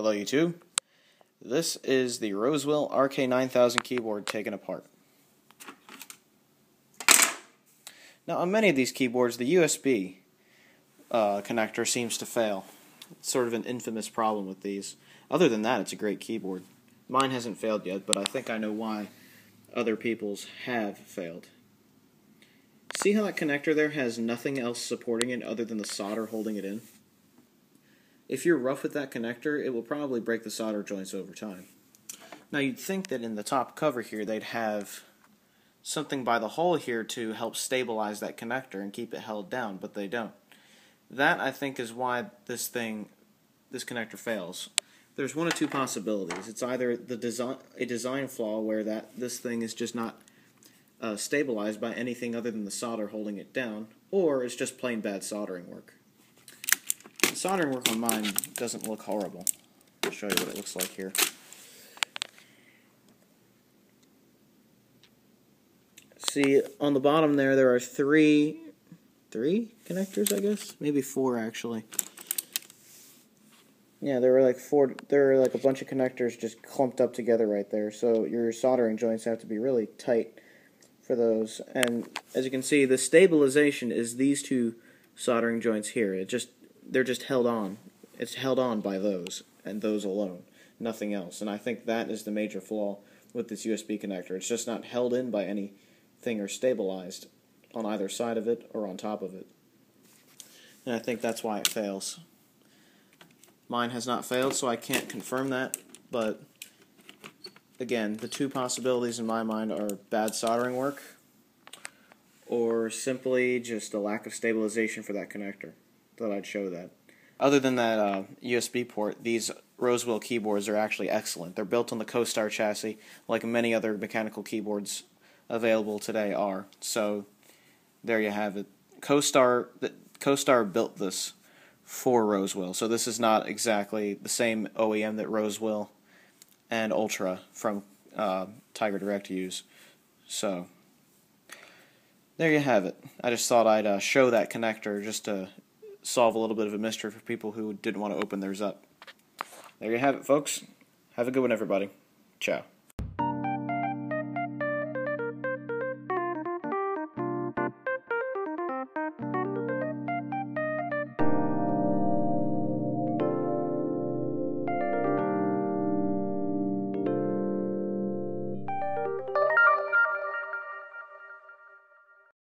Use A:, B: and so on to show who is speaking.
A: Hello YouTube. This is the Rosewill RK-9000 keyboard taken apart. Now on many of these keyboards the USB connector seems to fail. It's sort of an infamous problem with these. Other than that, it's a great keyboard. Mine hasn't failed yet, but I think I know why other people's have failed. See how that connector there has nothing else supporting it other than the solder holding it in? If you're rough with that connector, it will probably break the solder joints over time. Now you'd think that in the top cover here they'd have something by the hole here to help stabilize that connector and keep it held down, but they don't. That, I think, is why this connector fails. There's one of two possibilities. It's either a design flaw where this thing is just not stabilized by anything other than the solder holding it down, or it's just plain bad soldering work. The soldering work on mine doesn't look horrible. I'll show you what it looks like here. See, on the bottom there are three connectors, I guess? Maybe four, actually. Yeah, there are like a bunch of connectors just clumped up together right there, so your soldering joints have to be really tight for those. And as you can see, the stabilization is these two soldering joints here. They're just held on. It's held on by those, and those alone, nothing else. And I think that is the major flaw with this USB connector. It's just not held in by anything or stabilized on either side of it or on top of it. And I think that's why it fails. Mine has not failed, so I can't confirm that, but again, the two possibilities in my mind are bad soldering work or simply just a lack of stabilization for that connector. Thought I'd show that. Other than that USB port, these Rosewill keyboards are actually excellent. They're built on the CoStar chassis, like many other mechanical keyboards available today are. So there you have it. CoStar built this for Rosewill, so this is not exactly the same OEM that Rosewill and Ultra from Tiger Direct use. So there you have it. I just thought I'd show that connector just to solve a little bit of a mystery for people who didn't want to open theirs up. There you have it, folks. Have a good one, everybody. Ciao.